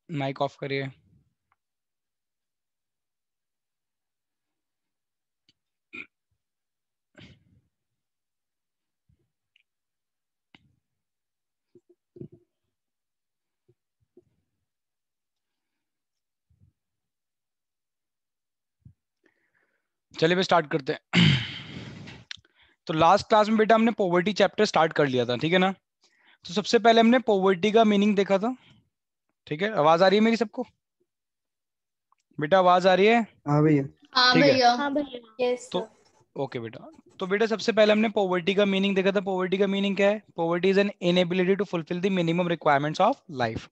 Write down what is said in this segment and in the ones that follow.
Mic off करिए। चलिए भी स्टार्ट करते हैं। तो लास्ट क्लास में बेटा हमने पॉवर्टी चैप्टर स्टार्ट कर लिया था, ठीक है ना। तो सबसे पहले हमने पॉवर्टी का मीनिंग देखा था, ठीक है। आवाज आ रही है मेरी सबको? बेटा आवाज आ रही है? हाँ भैया। हाँ ठीक है। भैया। हाँ भैया। यस तो सर। ओके बेटा, तो बेटा सबसे पहले हमने पॉवर्टी का मीनिंग देखा था। पॉवर्टी का मीनिंग क्या है? Poverty is an inability to fulfil the minimum requirements of life.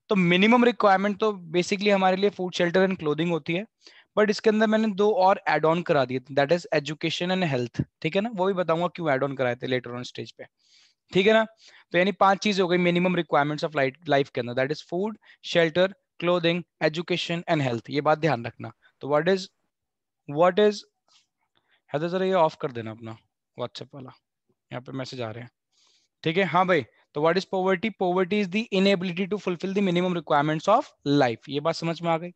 तो मिनिमम रिक्वायरमेंट तो बेसिकली हमारे लिए फूड, शेल्टर एंड क्लोथिंग होती है, बट इसके अंदर मैंने दो और एड ऑन करा दिए, that is education and health, ठीक है ना। वो भी बताऊंगा क्यों एड ऑन कराए थे लेटर ऑन स्टेज पे, ठीक है ना। तो यानी 5 चीज हो गई मिनिमम रिक्वायरमेंट्स ऑफ लाइफ के अंदर, that is food, shelter, clothing, education and health. ये बात ध्यान रखना। तो व्हाट इज हैदर, जरा ये ऑफ कर देना अपना व्हाट्सएप वाला, यहाँ पे मैसेज आ रहे हैं, ठीक है। हाँ भाई, तो what is poverty? Poverty is the inability to fulfil the minimum requirements of life. ये बात समझ में आ गई।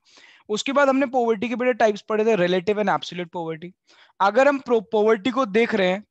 उसके बाद हमने पॉवर्टी के बड़े टाइप्स पढ़े थे, रिलेटिव एंड एब्सोल्यूट पॉवर्टी। अगर हम पॉवर्टी को देख रहे हैं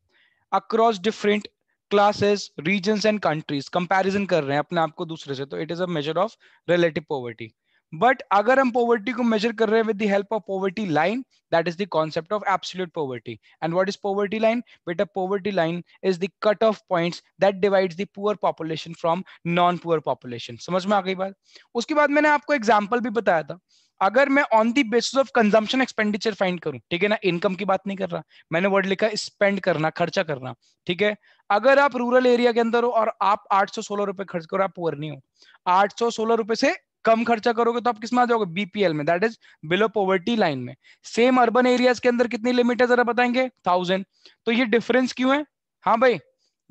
across different classes, regions and countries, comparison कर रहे हैं अपने आप को दूसरे से, तो it is a measure of relative poverty. But अगर हम पॉवर्टी को मेजर कर रहे हैं with the help of poverty line, that is the concept of absolute poverty. And what is poverty line? बेटा poverty line is the cut off points that divides the poor population from non poor population. समझ में आ गई बात? उसके बाद मैंने आपको example भी बताया था। अगर मैं on the basis of consumption expenditure find करूं, ठीक है ना, इनकम की बात नहीं कर रहा, मैंने वर्ड लिखा स्पेंड करना, खर्चा करना, ठीक है। अगर आप रूरल एरिया के अंदर हो और आप 816 रुपए खर्च करो, आप पुअर नहीं हो। 816 रुपए से कम खर्चा करोगे तो आप किस में आ जाओगे? बीपीएल में, that is below poverty line में। सेम अर्बन एरियाज के अंदर कितनी लिमिट है जरा बताएंगे? 1000। तो ये डिफरेंस क्यों है? हाँ भाई,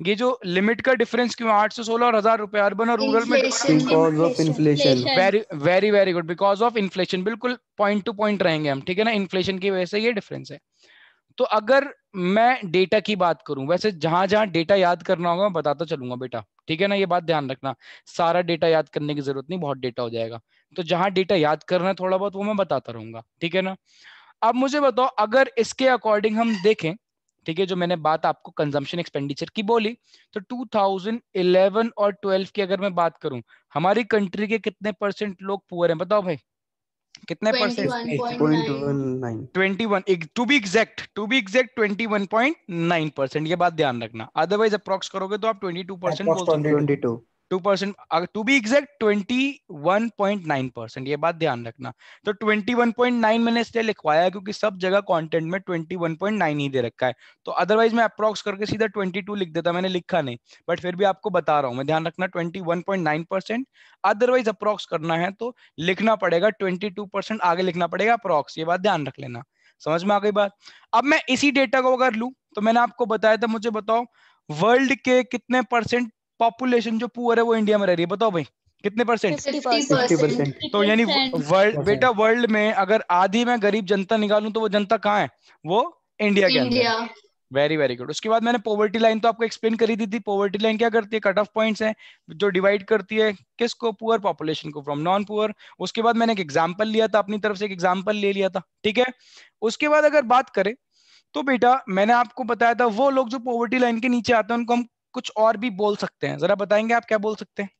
ये जो लिमिट का डिफरेंस क्यों है 816 और 1000 रुपए अर्बन और रूरल में? Inflation. Because of inflation. Very very very good, because of inflation. बिल्कुल पॉइंट टू पॉइंट रहेंगे हम, ठीक है ना। इन्फ्लेशन की वजह से ये डिफरेंस है। तो अगर मैं डेटा की बात करूं, वैसे जहां जहां डेटा याद करना होगा मैं बताता चलूंगा बेटा, ठीक है ना। ये बात ध्यान रखना, सारा डेटा याद करने की जरूरत नहीं, बहुत डेटा हो जाएगा। तो जहां डेटा याद करना है थोड़ा बहुत, वो मैं बताता रहूंगा, ठीक है ना। अब मुझे बताओ, अगर इसके अकॉर्डिंग हम देखें, ठीक है, जो मैंने बात आपको कंजम्पशन एक्सपेंडिचर की बोली, तो 2011 और 12 की अगर मैं बात करूं, हमारी कंट्री के कितने परसेंट लोग पुअर हैं? बताओ भाई, कितने परसेंट? 21.9। 50.19। 21, to be exact 21.9%। ये बात ध्यान रखना, अदरवाइज अप्रॉक्स करोगे तो आप 22% बोल अप्रॉक्स सकते हो। 22। 2%, टू बी एग्जैक्ट 21.9%, ये बात ध्यान रखना। तो 21.9 मैंने इसलिए लिखवाया क्योंकि सब जगह कंटेंट में 21.9 ही दे रखा है। तो अदरवाइज मैं अप्रॉक्स करके सीधा 22 लिख देता, मैंने लिखा नहीं, बट फिर भी आपको बता रहा हूं मैं, ध्यान रखना 21.9%। अदरवाइज अप्रॉक्स करना है तो लिखना पड़ेगा 22%, आगे लिखना पड़ेगा अप्रॉक्स। ये बात ध्यान रख लेना। समझ में आ गई बात? अब मैं इसी डेटा को अगर लूं, तो मैंने आपको बताया था, मुझे बताओ वर्ल्ड के कितने परसेंट पॉपुलेशन जो पुअर है वो इंडिया में रह रही है? बताओ भाई, कितने परसेंट? 50%। 50%। तो यानी 50%। वर्ल्ड, बेटा वर्ल्ड में अगर आधी मैं गरीब जनता निकालूं तो वो जनता कहाँ है? वो इंडिया के अंदर। इंडिया। Very very good. उसके बाद मैंने पॉवर्टी लाइन तो आपको एक्सप्लेन करी दी थी। पॉवर्टी लाइन क्या करती है? कट ऑफ पॉइंट्स है जो डिवाइड करती है किसको? पुअर पॉपुलेशन को फ्रॉम नॉन पुअर। उसके बाद मैंने एक एग्जांपल लिया था, अपनी तरफ से एक एग्जांपल ले लिया था, ठीक है। उसके बाद अगर बात करें तो बेटा मैंने आपको बताया था वो लोग जो पॉवर्टी लाइन के नीचे आते हैं उनको हम कुछ और भी बोल सकते हैं, जरा बताएंगे आप क्या बोल सकते हैं?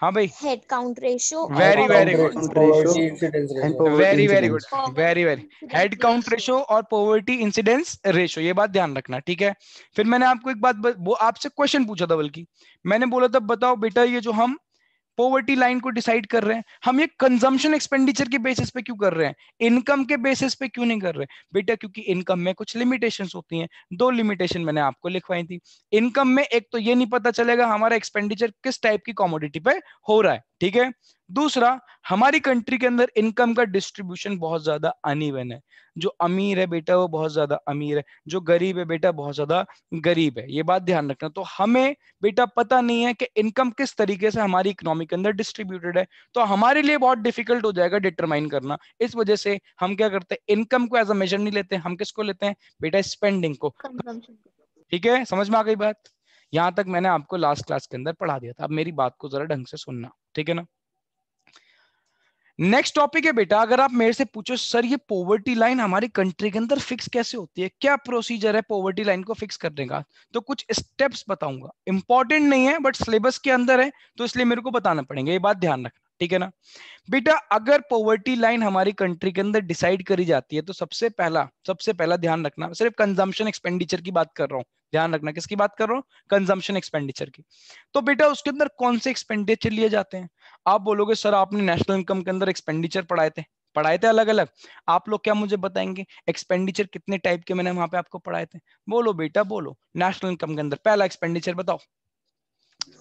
हाँ भाई, हेड काउंट रेशो और very head very count good, count ratio poverty incidence and ratio. Poverty very very good, incidence. Very very. Head count ratio और पॉवर्टी इंसिडेंस रेशो, ये बात ध्यान रखना, ठीक है। फिर मैंने आपको एक बात वो आपसे क्वेश्चन पूछा था, बल्कि मैंने बोला था बताओ बेटा ये जो हम पॉवर्टी लाइन को डिसाइड कर रहे हैं, हम ये कंजम्पशन एक्सपेंडिचर के बेसिस पे क्यों कर रहे हैं, इनकम के बेसिस पे क्यों नहीं कर रहे? बेटा क्योंकि इनकम में कुछ लिमिटेशंस होती हैं। दो लिमिटेशन मैंने आपको लिखवाई थी। इनकम में एक तो ये नहीं पता चलेगा हमारा एक्सपेंडिचर किस टाइप की कमोडिटी पे हो रहा है, ठीक है। दूसरा, हमारी कंट्री के अंदर इनकम का डिस्ट्रीब्यूशन बहुत ज्यादा अनइवन है। जो अमीर है बेटा वो बहुत ज्यादा अमीर है, जो गरीब है बेटा बहुत ज्यादा गरीब है। ये बात ध्यान रखना। तो हमें बेटा पता नहीं है कि इनकम किस तरीके से हमारी इकोनॉमी के अंदर डिस्ट्रीब्यूटेड है, तो हमारे लिए बहुत डिफिकल्ट हो जाएगा डिटरमाइन करना। इस वजह से हम क्या करते हैं, इनकम को एज अ मेजर नहीं लेते, हम किसको लेते हैं बेटा? स्पेंडिंग को। कंजम्पशन। ठीक है, समझ में आ गई बात? यहां तक मैंने आपको लास्ट क्लास के अंदर पढ़ा दिया था। अब मेरी बात को जरा ढंग से सुनना, ठीक है ना। नेक्स्ट टॉपिक है बेटा, अगर आप मेरे से पूछो सर ये पॉवर्टी लाइन हमारी कंट्री के अंदर फिक्स कैसे होती है, क्या प्रोसीजर है पॉवर्टी लाइन को फिक्स करने का, तो कुछ स्टेप्स बताऊंगा। इंपॉर्टेंट नहीं है बट सिलेबस के अंदर है, तो इसलिए मेरे को बताना पड़ेगा, ये बात ध्यान रखना, ठीक है ना बेटा। अगर पॉवर्टी लाइन हमारी कंट्री के अंदर डिसाइड करी जाती है तो सबसे पहला ध्यान रखना, सिर्फ कंजम्पशन एक्सपेंडिचर की बात कर रहा हूं, ध्यान रखना किसकी बात कर रहा हूं, कंजम्पशन एक्सपेंडिचर की। तो बेटा उसके अंदर कौन से एक्सपेंडिचर लिए जाते हैं। आप बोलोगे सर आपने नेशनल इनकम के अंदर एक्सपेंडिचर पढ़ाए थे अलग अलग, आप लोग क्या मुझे बताएंगे एक्सपेंडिचर कितने टाइप के मैंने वहां पे आपको पढ़ाए थे। बोलो बेटा बोलो, नेशनल इनकम के अंदर पहला एक्सपेंडिचर बताओ,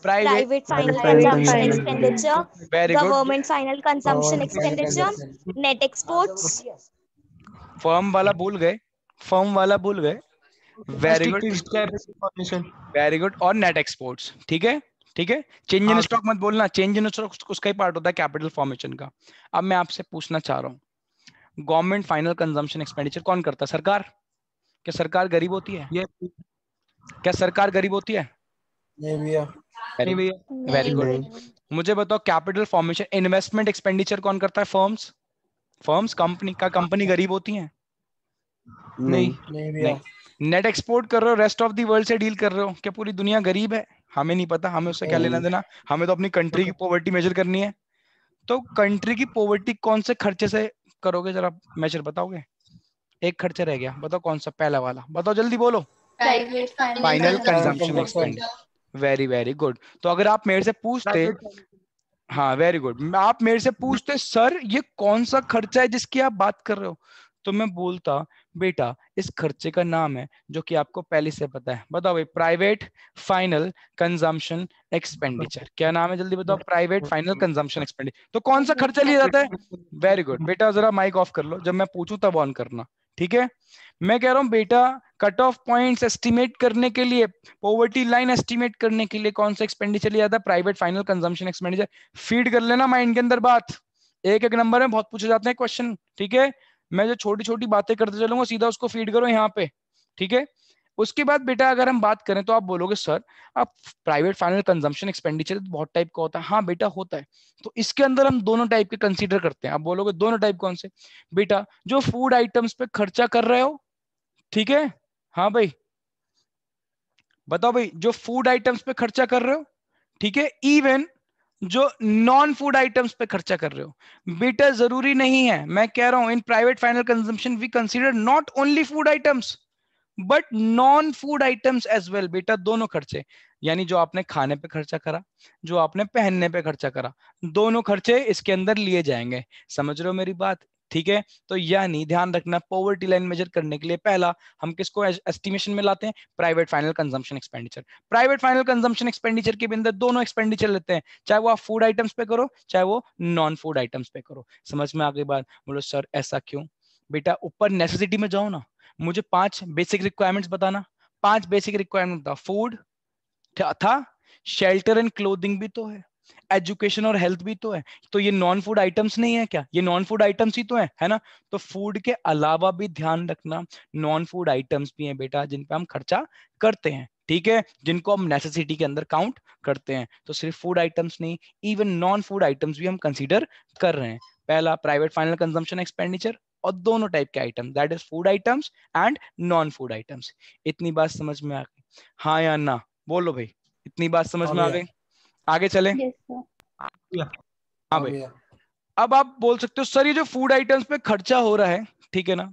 private Private final Private consumption consumption expenditure, very good, government final consumption expenditure, net exports, firm वाला भूल गए, फर्म वाला भूल गए, वेरी गुड, वेरी गुड, और नेट एक्सपोर्ट्स, ठीक है ठीक है। चेंज इन स्टॉक मत बोलना, चेंज इन स्टॉक उसका ही पार्ट होता है कैपिटल फॉर्मेशन का। अब मैं आपसे पूछना चाह रहा हूँ, गवर्नमेंट फाइनल कंजम्पशन एक्सपेंडिचर कौन करता है, सरकार। क्या सरकार गरीब होती है, क्या सरकार गरीब होती है, वेरी वेरी नहीं, गुड। नहीं मुझे बताओ कैपिटल फॉर्मेशन इन्वेस्टमेंट एक्सपेंडिचर कौन करता है, फर्म्स, फर्म्स कंपनी का, कंपनी गरीब होती है, नहीं नहीं। नेट एक्सपोर्ट कर रहे हो, रेस्ट ऑफ द वर्ल्ड से डील कर रहे हो, क्या पूरी दुनिया गरीब है, हमें नहीं पता, हमें उससे क्या लेना नहीं देना, हमें तो अपनी कंट्री की पॉवर्टी मेजर करनी है। तो कंट्री की पॉवर्टी कौन से खर्चे से करोगे, जरा मेजर बताओगे। एक खर्चा रह गया, बताओ कौन सा, पहला वाला बताओ, जल्दी बोलो, final consumption expenditure, very very good. तो अगर आप मेरे से पूछते, हाँ वेरी गुड, आप मेरे से पूछते सर ये कौन सा खर्चा है जिसकी आप बात कर रहे हो, तो मैं बोलता बेटा इस खर्चे का नाम है जो कि आपको पहले से पता है, बताओ भाई, प्राइवेट फाइनल कंजम्पशन एक्सपेंडिचर, क्या नाम है जल्दी बताओ, प्राइवेट फाइनल कंजम्पशन एक्सपेंडिचर। तो कौन सा खर्चा लिया जाता है, वेरी गुड बेटा, जरा माइक ऑफ कर लो, जब मैं पूछूं तब ऑन करना, ठीक है। मैं कह रहा हूं बेटा कट ऑफ पॉइंट्स एस्टिमेट करने के लिए, पॉवर्टी लाइन एस्टिमेट करने के लिए कौन सा एक्सपेंडिचर लिया जाता है, private final consumption expenditure. Feed कर लेना माइंड के अंदर बात, एक एक नंबर में बहुत पूछे जाते हैं क्वेश्चन, ठीक है। मैं जो छोटी छोटी बातें करते चलूंगा सीधा उसको फीड करो यहाँ पे, ठीक है। उसके बाद बेटा अगर हम बात करें तो आप बोलोगे सर अब प्राइवेट फाइनल कंजम्पशन एक्सपेंडिचर बहुत टाइप का होता है, हाँ बेटा होता है। तो इसके अंदर हम दोनों टाइप के कंसीडर करते हैं, आप बोलोगे दोनों टाइप कौन से, बेटा जो फूड आइटम्स पे खर्चा कर रहे हो, ठीक है, हाँ भाई बताओ भाई, जो फूड आइटम्स पे खर्चा कर रहे हो, ठीक है, इवन जो नॉन फूड आइटम्स पे खर्चा कर रहे हो, बेटा जरूरी नहीं है, मैं कह रहा हूं in private final consumption we consider not only food items but non food items as well, बेटा दोनों खर्चे, यानी जो आपने खाने पे खर्चा करा, जो आपने पहनने पे खर्चा करा, दोनों खर्चे इसके अंदर लिए जाएंगे, समझ रहे हो मेरी बात, ठीक है। तो यानी ध्यान रखना पॉवर्टी लाइन मेजर करने के लिए पहला हम किसको एस्टिमेशन में लाते हैं, private final consumption expenditure. Private final consumption expenditure के अंदर दोनों एक्सपेंडिचर लेते हैं, चाहे वो आप फूड आइटम्स पे करो चाहे वो नॉन फूड आइटम्स पे करो। समझ में आ गई बात, बोलो सर ऐसा क्यों, बेटा ऊपर नेसेसिटी में जाओ ना, मुझे 5 बेसिक रिक्वायरमेंट्स बताना, 5 बेसिक रिक्वायरमेंट बताओ, फूड था, शेल्टर एंड क्लोथिंग भी तो है, एजुकेशन और हेल्थ भी तो है, तो ये नॉन फूड आइटम्स नहीं है क्या, ये नॉन फूड आइटम्स ही तो है ना। तो फूड के अलावा भी ध्यान रखना नॉन फूड आइटम्स भी हैं बेटा जिन पे हम खर्चा करते हैं, ठीक है, जिनको हम नेसेसिटी के अंदर काउंट करते हैं। तो सिर्फ फूड आइटम्स नहीं, इवन नॉन फूड आइटम्स भी हम कंसीडर कर रहे हैं। पहला प्राइवेट फाइनल कंजम्पशन एक्सपेंडिचर, और दोनों टाइप के item, that is food items and non food items. इतनी बात समझ में आ गई, हाँ या ना, बोलो भाई, इतनी बात समझ में आ गई, आगे चले। Yes sir. हाँ भाई, अब आप बोल सकते हो सर ये जो फूड आइटम्स पे खर्चा हो रहा है, ठीक है ना,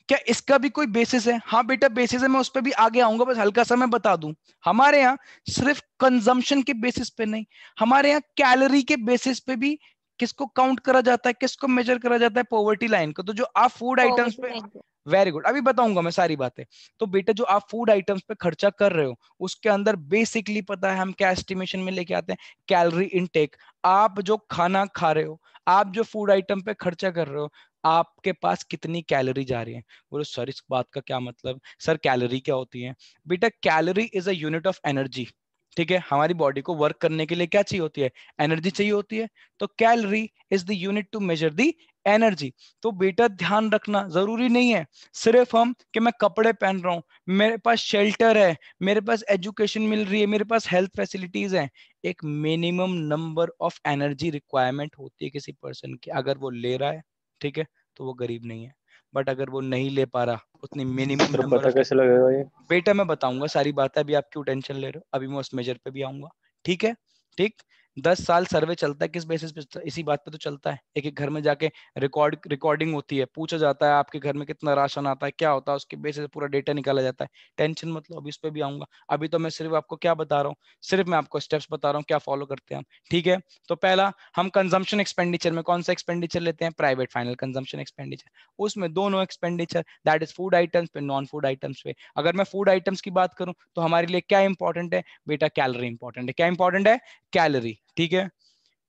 क्या इसका भी कोई बेसिस है, हाँ बेटा बेसिस है, मैं उस पर भी आगे आऊंगा, बस हल्का सा मैं बता दूं, हमारे यहाँ सिर्फ कंजम्पशन के बेसिस पे नहीं, हमारे यहाँ कैलोरी के बेसिस पे भी किसको काउंट करा जाता है, किसको मेजर करा जाता है, पॉवर्टी लाइन को। तो जो आप फूड आइटम्स पे, वेरी गुड, अभी बताऊंगा मैं सारी बातें। तो बेटा जो आप फूड आइटम्स पे खर्चा कर रहे हो उसके अंदर बेसिकली पता है हम क्या एस्टिमेशन में लेके आते हैं, कैलोरी इनटेक, आप जो खाना खा रहे हो, आप जो फूड आइटम पे खर्चा कर रहे हो, आपके पास कितनी कैलोरी जा रही है। बोलो सर इस बात का क्या मतलब, सर कैलोरी क्या होती है, बेटा calorie is a unit of energy, ठीक है, हमारी बॉडी को वर्क करने के लिए क्या चाहिए होती है, एनर्जी चाहिए होती है। तो calorie is the unit to measure the energy. तो बेटा ध्यान रखना, जरूरी नहीं है सिर्फ हम कि मैं कपड़े पहन रहा हूँ, मेरे पास शेल्टर है, मेरे पास एजुकेशन मिल रही है, मेरे पास हेल्थ फैसिलिटीज है। एक minimum number of energy requirement होती है किसी पर्सन की। अगर वो ले रहा है, ठीक है, तो वो गरीब नहीं है। बट अगर वो नहीं ले पा रहा उतनी मिनिमम नंबर पता ऑफ, कैसे लगेगा ये? बेटा मैं बताऊंगा सारी बातें, अभी आप क्यों टेंशन ले रहे हो, अभी मैं उस मेजर पे भी आऊंगा। ठीक है, ठीक। 10 साल सर्वे चलता है, किस बेसिस पे चलता है? इसी बात पे तो चलता है। एक एक घर में जाके रिकॉर्डिंग होती है, पूछा जाता है आपके घर में कितना राशन आता है, क्या होता है, उसके बेसिस पे पूरा डेटा निकाला जाता है। टेंशन मत लो, अभी इस पे भी आऊंगा। अभी तो मैं सिर्फ आपको क्या बता रहा हूँ, सिर्फ मैं आपको स्टेप्स बता रहा हूँ क्या फॉलो करते हैं हम। ठीक है, तो पहला हम कंजम्पशन एक्सपेंडिचर में कौन सा एक्सपेंडिचर लेते हैं, प्राइवेट फाइनल कंजम्पशन एक्सपेंडिचर। उसमें दोनों expenditure, that is food items पे, नॉन फूड आइटम्स पे। अगर मैं फूड आइटम्स की बात करूं तो हमारे लिए क्या इंपॉर्टेंट है बेटा, कैलोरी इंपॉर्टेंट है। क्या इंपॉर्टेंट है, कैलोरी। ठीक है,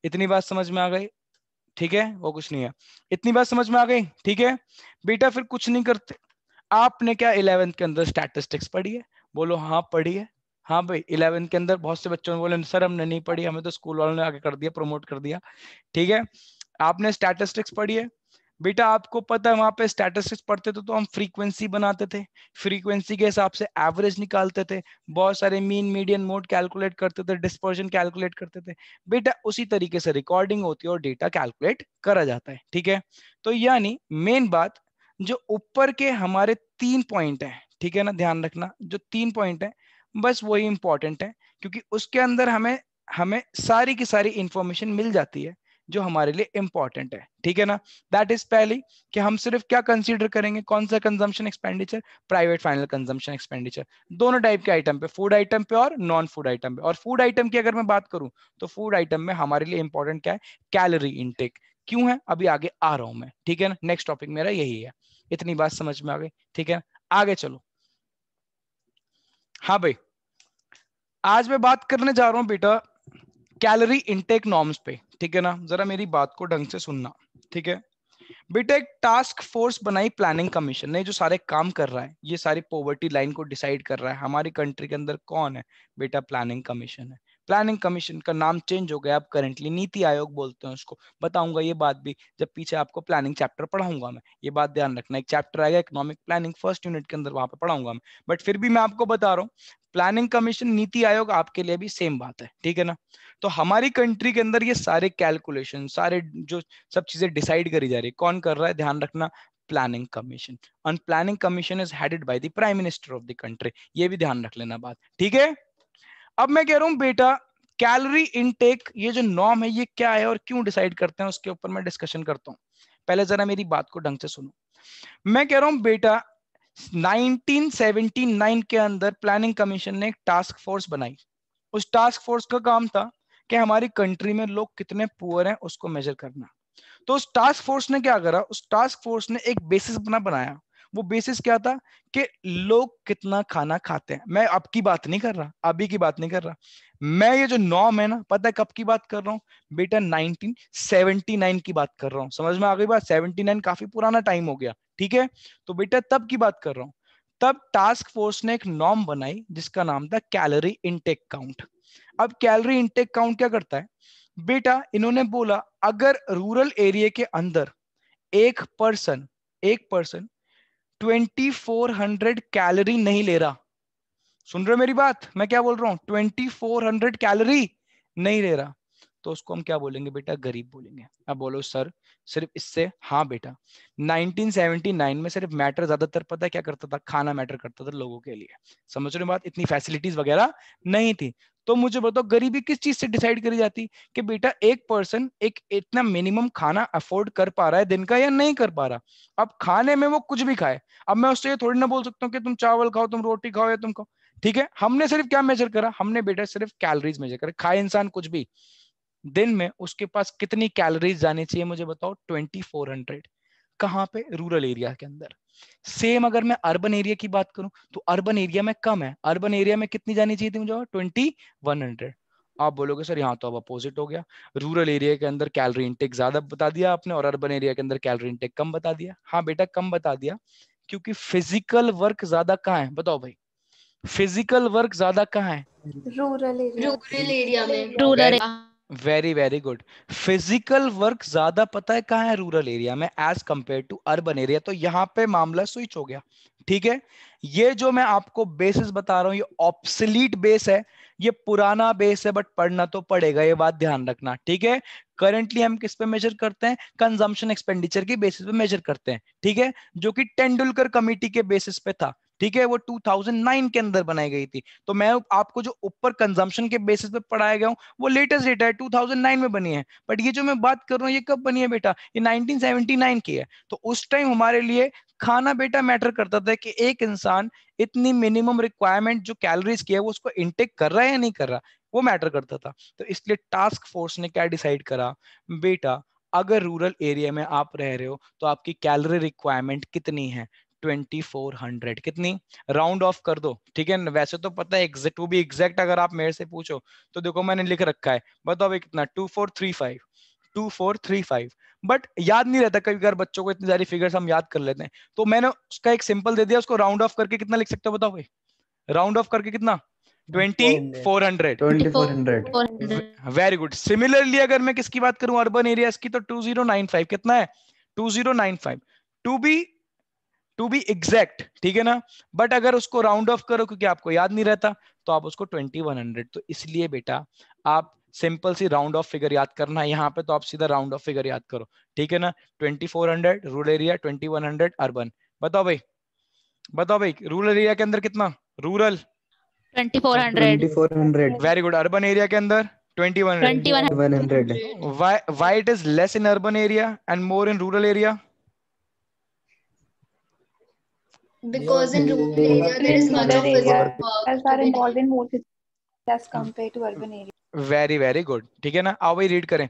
इतनी बात समझ में आ गई? ठीक है, वो कुछ नहीं है, इतनी बात समझ में आ गई? ठीक है बेटा, फिर कुछ नहीं करते। आपने क्या 11th के अंदर स्टैटिस्टिक्स पढ़ी है? बोलो हाँ पढ़ी है। हाँ भाई, 11th के अंदर बहुत से बच्चों ने बोले सर हमने नहीं पढ़ी, हमें तो स्कूल वालों ने आगे कर दिया, प्रमोट कर दिया। ठीक है, आपने स्टैटिस्टिक्स पढ़ी है बेटा, आपको पता है वहां पे स्टैटिस्टिक्स पढ़ते थे तो हम फ्रीक्वेंसी बनाते थे, फ्रीक्वेंसी के हिसाब से एवरेज निकालते थे, बहुत सारे मीन मीडियन मोड कैलकुलेट करते थे, डिस्पर्जन कैलकुलेट करते थे। बेटा उसी तरीके से रिकॉर्डिंग होती है और डेटा कैलकुलेट करा जाता है। ठीक है, तो यानी मेन बात, जो ऊपर के हमारे 3 पॉइंट है, ठीक है ना, ध्यान रखना जो 3 पॉइंट है बस वही इंपॉर्टेंट है, क्योंकि उसके अंदर हमें हमें सारी की सारी इंफॉर्मेशन मिल जाती है जो हमारे लिए इंपॉर्टेंट है। ठीक है ना, दैट इज पहली कि हम सिर्फ क्या कंसीडर करेंगे, कौन सा consumption expenditure, private final consumption expenditure. दोनों टाइप के आइटम पे, फूड आइटम पे और नॉन फूड आइटम पे। और फूड आइटम की अगर मैं बात करूं तो फूड आइटम में हमारे लिए इंपॉर्टेंट क्या है, कैलोरी इनटेक। क्यों है अभी आगे आ रहा हूं मैं। ठीक है ना, नेक्स्ट टॉपिक मेरा यही है। इतनी बात समझ में आ गई? ठीक है, आगे चलो। हाँ भाई, आज मैं बात करने जा रहा हूं बेटा कैलोरी इनटेक नॉर्म्स पे। ठीक है ना, जरा मेरी बात को ढंग से सुनना। ठीक है बेटा, एक टास्क फोर्स बनाई प्लानिंग कमीशन ने, जो सारे काम कर रहा है, ये सारी पॉवर्टी लाइन को डिसाइड कर रहा है हमारी कंट्री के अंदर। कौन है बेटा, प्लानिंग कमीशन है। प्लानिंग कमीशन का नाम चेंज हो गया, अब करंटली नीति आयोग बोलते हैं उसको। बताऊंगा ये बात भी जब पीछे आपको प्लानिंग चैप्टर पढ़ाऊंगा मैं, ये बात ध्यान रखना। एक चैप्टर आएगा इकोनॉमिक प्लानिंग फर्स्ट यूनिट के अंदर, वहां पे पढ़ाऊंगा मैं। बट फिर भी मैं आपको बता रहा हूँ, प्लानिंग कमीशन नीति आयोग आपके लिए भी सेम बात है। ठीक है ना, तो हमारी कंट्री के अंदर ये सारे कैलकुलेशन, सारे जो सब चीजें डिसाइड करी जा रही है, कौन कर रहा है, ध्यान रखना, प्लानिंग कमीशन। और planning commission is headed by the prime minister of the country, ये भी ध्यान रख लेना बात। ठीक है, अब मैं कह रहा हूं बेटा, कैलोरी इनटेक ये जो नॉर्म है ये क्या है और क्यों डिसाइड करते हैं, उसके ऊपर मैं डिस्कशन करता हूं। पहले जरा मेरी बात को ढंग से सुनो। मैं कह रहा हूं बेटा, 1979 के अंदर प्लानिंग कमीशन ने एक टास्क फोर्स बनाई। उस टास्क फोर्स का काम था कि हमारी कंट्री में लोग कितने पुअर हैं उसको मेजर करना। तो उस टास्क फोर्स ने क्या करा, उस टास्क फोर्स ने एक बेसिस बनाया। वो बेसिस क्या था कि लोग कितना खाना खाते हैं। मैं अब की बात नहीं कर रहा, अभी की बात नहीं कर रहा, मैं ये जो नॉर्म है ना, पता है कब की बात कर रहा हूँ बेटा, 1979 की बात कर रहा हूँ। समझ में आ गई बात? 79 काफी पुराना टाइम हो गया। ठीक है, तो बेटा तब की बात कर रहा हूँ। तब टास्क फोर्स ने एक नॉर्म बनाई जिसका नाम था कैलोरी इनटेक काउंट। अब कैलोरी इनटेक काउंट क्या करता है बेटा, इन्होंने बोला अगर रूरल एरिया के अंदर एक पर्सन 2400 कैलोरी नहीं ले रहा, सुन रहे हो मेरी बात, मैं क्या बोल रहा हूं, 2400 कैलोरी नहीं ले रहा, तो उसको हम क्या बोलेंगे बेटा, गरीब बोलेंगे। अब बोलो सर सिर्फ इससे, हाँ बेटा 1979 में सिर्फ मैटर ज्यादातर पता है क्या करता था, खाना मैटर करता था लोगों के लिए। समझ रहे हो बात, इतनी फैसिलिटीज वगैरह नहीं थी। तो मुझे बताओ गरीबी किस चीज से डिसाइड करी जाती, कि बेटा एक पर्सन एक इतना मिनिमम खाना अफोर्ड कर पा रहा है दिन का या नहीं कर पा रहा। अब खाने में वो कुछ भी खाए, अब मैं उससे ये थोड़ी ना बोल सकता हूँ कि तुम चावल खाओ, तुम रोटी खाओ या तुम खाओ। ठीक है, हमने सिर्फ क्या मेजर करा, हमने बेटा सिर्फ कैलोरीज मेजर करा। खाए इंसान कुछ भी, दिन में उसके पास कितनी कैलोरीज जानी चाहिए मुझे बताओ, 2400। कहां पे, रूरल एरिया के अंदर। सेम अगर मैं अर्बन एरिया की बात करूं तो अर्बन एरिया में कम है, अर्बन एरिया में कितनी जानी चाहिए थी मुझे, 2100। आप बोलोगे सर यहाँ तो अब अपोजिट हो गया, रूरल एरिया के अंदर कैलोरी इंटेक ज्यादा बता दिया आपने और अर्बन एरिया के अंदर कैलोरी इंटेक कम बता दिया। हाँ बेटा कम बता दिया, क्योंकि फिजिकल वर्क ज्यादा कहाँ है, बताओ भाई, फिजिकल वर्क ज्यादा कहाँ है, रूरल एरिया रूरल एरिया में। Rural very very very good. Physical work ज्यादा पता है कहाँ है? रूरल एरिया में as compare to urban area. तो यहाँ पे मामला स्विच हो गया। ठीक है, ये जो मैं आपको बेसिस बता रहा हूं ये ऑब्सलीट बेस है, ये पुराना बेस है, बट पढ़ना तो पड़ेगा, ये बात ध्यान रखना। ठीक है, करंटली हम किस पे मेजर करते हैं? कंजम्पशन एक्सपेंडिचर के बेसिस पे मेजर करते हैं। ठीक है, जो कि तेंदुलकर कमेटी के बेसिस पे था। ठीक है, वो 2009 के अंदर बनाई गई थी। तो मैं आपको जो ऊपर कंजम्पशन के बेसिस पे पढ़ाया गया हूं वो लेटेस्ट डेटा है, 2009 में बनी है। बट ये जो मैं बात कर रहा हूँ ये कब बनी है बेटा? ये 1979 की है। तो उस टाइम हमारे लिए खाना बेटा मैटर करता था कि एक इंसान इतनी मिनिमम रिक्वायरमेंट जो कैलोरीज की है वो उसको इनटेक कर रहा है या नहीं कर रहा, वो मैटर करता था। तो इसलिए टास्क फोर्स ने क्या डिसाइड करा? बेटा अगर रूरल एरिया में आप रह रहे हो तो आपकी कैलोरी रिक्वायरमेंट कितनी है? 2400। कितनी? राउंड ऑफ कर दो। ठीक है, वैसे तो पता है एग्जैक्ट, टू बी एग्जैक्ट अगर आप मेरे से पूछो तो देखो मैंने लिख रखा है, बताओ भाई कितना? 2435। 2435। बट याद नहीं रहता कभी कभार बच्चों को, इतनी सारी फिगर्स हम याद कर लेते हैं। तो मैंने उसका एक सिंपल दे दिया, उसको राउंड ऑफ करके कितना लिख सकते हो बताओ भाई? राउंड ऑफ करके कितना? 2400। 2400। 400। Very good. सिमिलरली अगर मैं किसकी बात करूं अर्बन एरियाज की, तो 2095 कितना है? 2095। To be to be exact. ठीक है ना? बट अगर उसको राउंड ऑफ करो क्योंकि आपको याद नहीं रहता तो आप उसको 2100। तो इसलिए बेटा आप सिंपल सी राउंड ऑफ फिगर याद करना है यहाँ पे, तो आप सीधा राउंड ऑफ फिगर याद करो। ठीक है ना? 2400 रूरल एरिया, 2100 अर्बन। बताओ भाई, बताओ भाई रूरल एरिया के अंदर कितना? Rural 2400। 2400। Very good. Urban area के अंदर 2100। 2100। why it is less in urban area and more in rural area? Because in rural area there is much Rural of areas physical work are to be done. involved in more cities as compared to urban areas. Very very good. ठीक है ना? आओ भाई read करें।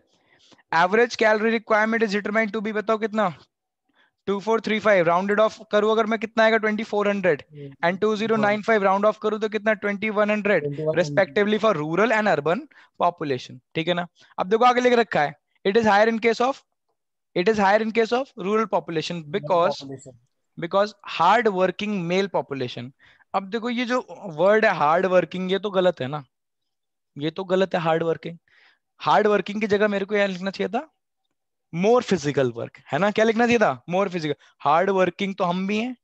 Average calorie requirement is determined to be, बताओ कितना? 2435 rounded off करूं अगर मैं कितना आएगा? 2400। एंड 2095 राउंड ऑफ करूं तो कितना? 2100 respectively for rural and urban population. ठीक है ना? अब देखो आगे लिख रखा है, it is higher in case of, it is higher in case of rural population because hard working male population. अब देखो ये जो वर्ड है हार्ड वर्किंग, ये तो गलत है ना, ये तो गलत है। हार्ड वर्किंग, हार्ड वर्किंग की जगह मेरे को यह लिखना चाहिए था मोर फिजिकल वर्क, है ना? क्या लिखना चाहिए था? More physical. हार्ड वर्किंग तो हम भी हैं,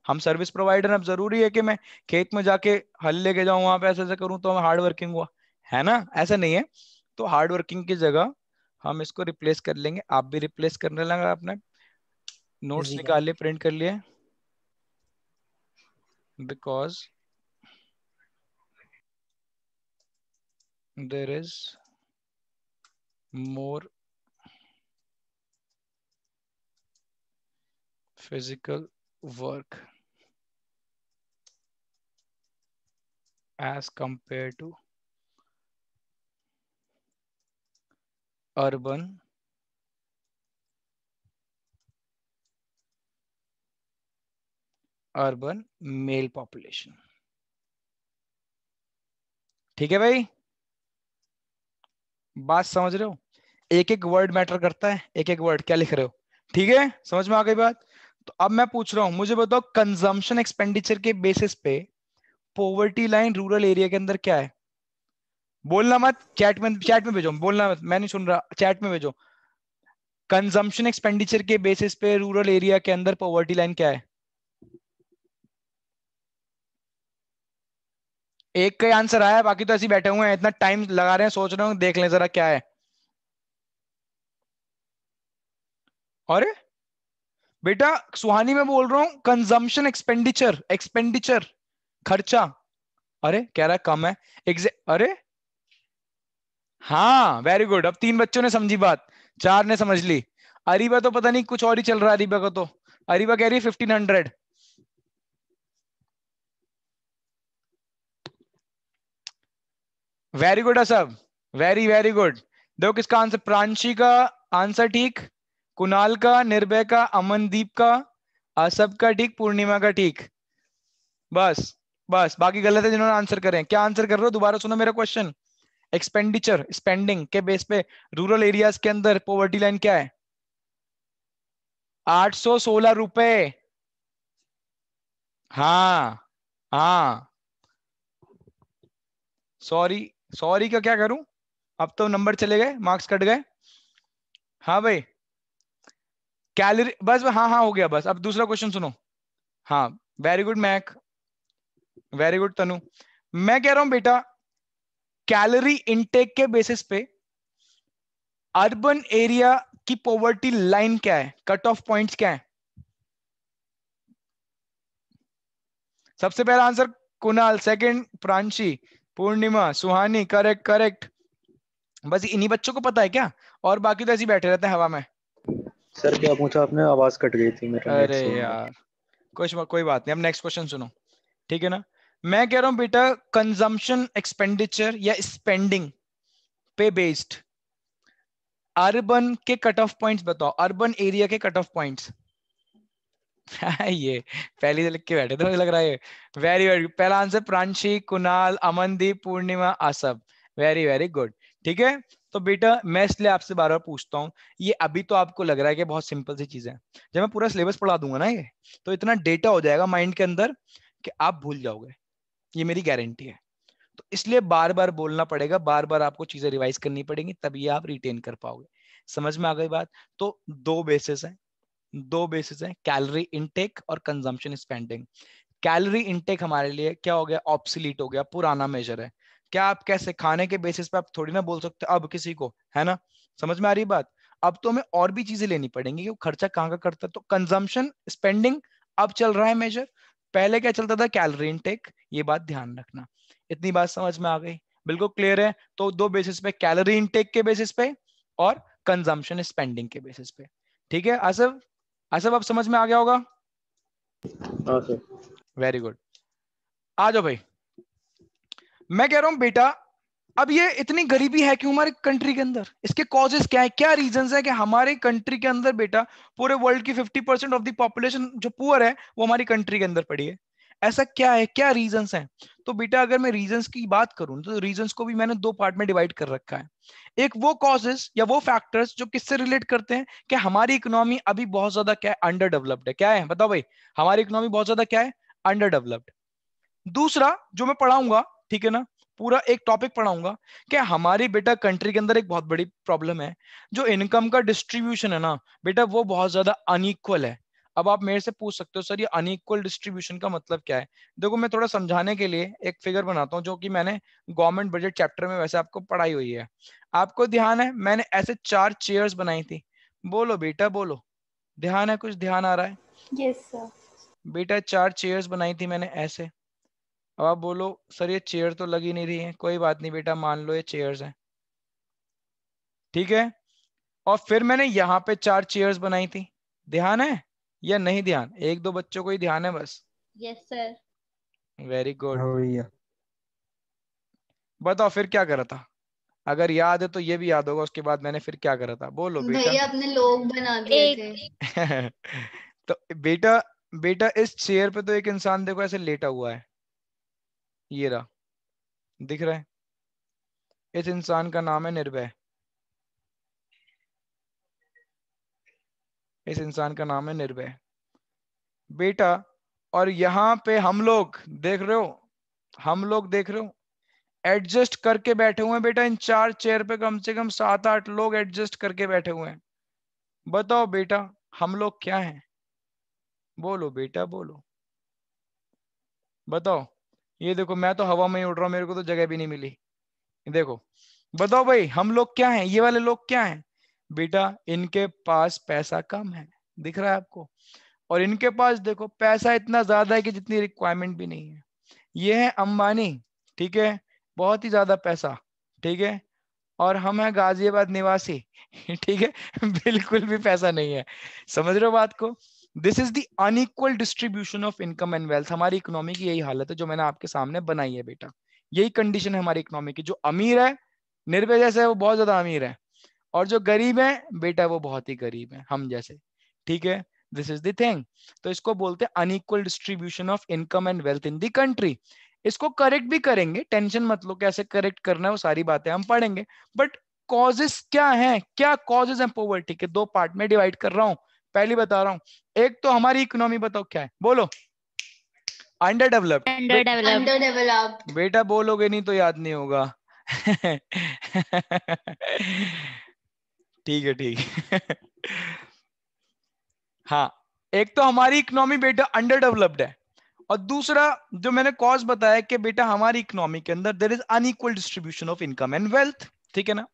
हम सर्विस प्रोवाइडर। अब जरूरी है कि मैं खेत में जाके हल लेके जाऊं, वहां पे ऐसे ऐसे करूं तो मैं हार्ड वर्किंग हुआ, है ना? ऐसा नहीं है। तो हार्ड वर्किंग की जगह हम इसको रिप्लेस कर लेंगे। आप भी रिप्लेस करने लगा, आपने नोट्स निकाल लिए, प्रिंट कर लिए। Because there is more physical work as compared to urban male population। ठीक है भाई, बात समझ रहे हो? एक एक वर्ड मैटर करता है, एक एक वर्ड क्या लिख रहे हो। ठीक है, समझ में आ गई बात? तो अब मैं पूछ रहा हूं, मुझे बताओ कंजम्पशन एक्सपेंडिचर के बेसिस पे पॉवर्टी लाइन रूरल एरिया के अंदर क्या है? बोलना मत, चैट में भेजो, बोलना मत, मैं नहीं सुन रहा, चैट में भेजो। कंजम्पशन एक्सपेंडिचर के बेसिस पे रूरल एरिया के अंदर पॉवर्टी लाइन क्या है? एक का आंसर आया, बाकी तो ऐसे ही बैठे हुए हैं, इतना टाइम लगा रहे हैं, सोच रहे हो, देख लें जरा क्या है। अरे बेटा सुहानी मैं बोल रहा हूं कंजम्पशन एक्सपेंडिचर, एक्सपेंडिचर खर्चा। अरे कह रहा है कम है। अरे हाँ वेरी गुड। अब 3 बच्चों ने समझी बात, 4 ने समझ ली। अरीबा तो पता नहीं कुछ और ही चल रहा है, अरीबा का तो, अरीबा कह रही है 1500। वेरी गुड सब, वेरी वेरी गुड। देखो किसका आंसर, प्रांशी का आंसर ठीक, कुणाल का, निर्भय का, अमनदीप का, असब का ठीक, पूर्णिमा का ठीक। बस बस बाकी गलत है जिन्होंने आंसर करें। क्या आंसर कर रहे हो? दोबारा सुनो मेरा क्वेश्चन। एक्सपेंडिचर स्पेंडिंग के बेस पे रूरल एरियाज के अंदर पॉवर्टी लाइन क्या है? 816 रुपए। हाँ हाँ। सॉरी, सॉरी का क्या करूं? अब तो नंबर चले गए, मार्क्स कट गए। हाँ भाई, कैलोरी, बस हाँ हाँ हो गया बस। अब दूसरा क्वेश्चन सुनो। हाँ very good Mac, very good Tanu. मैं कह रहा हूं बेटा, कैलोरी इनटेक के बेसिस पे अर्बन एरिया की पॉवर्टी लाइन क्या है, कट ऑफ पॉइंट्स क्या है? सबसे पहला answer Kunal, second Pranshi, Purnima, Suhani, correct correct. बस इन्हीं बच्चों को पता है क्या, और बाकी तो ऐसे ही बैठे रहते हैं हवा में। सर क्या पूछा आपने, आवाज कट गई थी, मेरा नेट अरे सही नहीं है। यार कोई बात नहीं, अब नेक्स्ट क्वेश्चन सुनो, ठीक है ना। मैं कह रहा हूं बेटा, कंजम्पशन एक्सपेंडिचर या स्पेंडिंग पे बेस्ड अर्बन के कट ऑफ पॉइंट्स बताओ, अर्बन एरिया के कट ऑफ पॉइंट्स। ये पहले से लिख के बैठे थे मुझे लग रहा है। वेरी वेरी, पहला आंसर प्रांशी, कुणाल, अमनदीप, पूर्णिमा, आसब, वेरी वेरी गुड। ठीक है, तो बेटा मैं इसलिए आपसे बार बार पूछता हूँ, ये अभी तो आपको लग रहा है कि बहुत सिंपल सी चीज है, जब मैं पूरा सिलेबस पढ़ा दूंगा ना ये, तो इतना डेटा हो जाएगा माइंड के अंदर कि आप भूल जाओगे, ये मेरी गारंटी है। तो इसलिए बार बार बोलना पड़ेगा, बार बार आपको चीजें रिवाइज करनी पड़ेंगी, तभी आप रिटेन कर पाओगे। समझ में आ गई बात? तो दो बेसिस है, कैलोरी इनटेक और कंजम्पशन स्पेंडिंग। कैलोरी इनटेक हमारे लिए क्या हो गया, ऑब्सोलीट हो गया, पुराना मेजर है। क्या आप कैसे खाने के बेसिस पे आप थोड़ी ना बोल सकते अब किसी को, है ना? समझ में आ रही बात? अब तो हमें और भी चीजें लेनी पड़ेंगी कि वो खर्चा कहाँ का करता है। तो कंजम्पशन स्पेंडिंग अब चल रहा है मेजर, पहले क्या चलता था, कैलोरी इनटेक। ये बात ध्यान रखना। इतनी बात समझ में आ गई? बिल्कुल क्लियर है? तो दो बेसिस पे, कैलोरी इनटेक के बेसिस पे और कंजम्पशन स्पेंडिंग के बेसिस पे। ठीक है आसफ, आसफ अब समझ में आ गया होगा? हाँ सर। वेरी गुड, आ जाओ भाई। मैं कह रहा हूं बेटा, अब ये इतनी गरीबी है क्यों हमारे कंट्री के अंदर, इसके कॉजेस क्या है, क्या रीजंस है कि हमारे कंट्री के अंदर बेटा पूरे वर्ल्ड की 50% ऑफ द पॉपुलेशन जो पुअर है वो हमारी कंट्री के अंदर पड़ी है? ऐसा क्या है, क्या रीजंस हैं? तो बेटा अगर मैं रीजंस की बात करूं तो रीजंस को भी मैंने दो पार्ट में डिवाइड कर रखा है। एक वो कॉजेस या वो फैक्टर्स जो किससे रिलेट करते हैं कि हमारी इकोनॉमी अभी बहुत ज्यादा क्या है, अंडर डेवलप्ड है। क्या है बताओ भाई, हमारी इकोनॉमी बहुत ज्यादा क्या है, अंडर डेवलप्ड। दूसरा जो मैं पढ़ाऊंगा, ठीक है ना, पूरा एक टॉपिक पढ़ाऊंगा कि हमारी बेटा कंट्री के अंदर एक बहुत बड़ी प्रॉब्लम है, जो इनकम का डिस्ट्रीब्यूशन है ना बेटा, वो बहुत ज्यादा अनइक्वल है। अब आप मेरे से पूछ सकते हो सर ये अनइक्वल डिस्ट्रीब्यूशन का मतलब क्या है? देखो मैं थोड़ा समझाने के लिए एक फिगर बनाता हूँ जो कि मैंने गवर्नमेंट बजट चैप्टर में वैसे आपको पढ़ाई हुई है। आपको ध्यान है मैंने ऐसे 4 चेयर्स बनाई थी, बोलो बेटा बोलो, ध्यान है? कुछ ध्यान आ रहा है? Yes, sir. बेटा 4 चेयर्स बनाई थी मैंने ऐसे। अब आप बोलो सर ये चेयर तो लगी नहीं रही है, कोई बात नहीं बेटा, मान लो ये चेयर्स हैं, ठीक है। और फिर मैंने यहाँ पे 4 चेयर्स बनाई थी, ध्यान है या नहीं ध्यान? एक दो बच्चों को ही ध्यान है बस। Yes sir. Very good. हाँ भैया। बताओ फिर क्या करा था? अगर याद है तो ये भी याद होगा उसके बाद मैंने फिर क्या करा था, बोलो बेटा। भैया अपने लोग बना दिए एक थे। तो बेटा, बेटा इस चेयर पे तो एक इंसान देखो ऐसे लेटा हुआ है, ये रहा, दिख रहा है? इस इंसान का नाम है निर्भय, इस इंसान का नाम है निर्भय बेटा। और यहाँ पे हम लोग देख रहे हो, हम लोग देख रहे हो एडजस्ट करके बैठे हुए हैं बेटा, इन 4 चेयर पे कम से कम 7-8 लोग एडजस्ट करके बैठे हुए हैं। बताओ बेटा हम लोग क्या हैं? बोलो बेटा बोलो, बताओ। ये देखो मैं तो हवा में ही उड़ रहा हूं, मेरे को तो जगह भी नहीं मिली। देखो बताओ भाई हम लोग क्या हैं, ये वाले लोग क्या हैं? बेटा इनके पास पैसा कम है, दिख रहा है आपको? और इनके पास देखो पैसा इतना ज्यादा है कि जितनी रिक्वायरमेंट भी नहीं है। ये है अंबानी, ठीक है, बहुत ही ज्यादा पैसा, ठीक है। और हम है गाजियाबाद निवासी, ठीक है, बिल्कुल भी पैसा नहीं है। समझ रहे हो बात को? This is the unequal distribution of income and wealth. हमारी इकोनॉमी की यही हालत है जो मैंने आपके सामने बनाई है बेटा, यही कंडीशन है हमारी इकोनॉमी की। जो अमीर है निर्भय जैसे है वो बहुत ज्यादा अमीर है, और जो गरीब है बेटा वो बहुत ही गरीब है, हम जैसे, ठीक है। This is the thing. तो इसको बोलते हैं unequal distribution of income and wealth in the country. इसको करेक्ट भी करेंगे, टेंशन मत लो, कैसे करेक्ट करना है वो सारी बातें हम पढ़ेंगे। बट कॉजेस क्या हैं, क्या कॉजेस हैं पॉवर्टी के? दो पार्ट में डिवाइड कर रहा हूं, पहली बता रहा हूं। एक तो हमारी इकोनॉमी, बताओ क्या है, बोलो। Under developed. Under developed. Under developed. बेटा बोलोगे नहीं तो याद नहीं होगा। ठीक है ठीक है। हाँ, एक तो हमारी इकोनॉमी बेटा अंडर डेवलप्ड है, और दूसरा जो मैंने कॉज बताया कि बेटा हमारी इकोनॉमी के अंदर there is unequal distribution of income and wealth. ठीक है ना।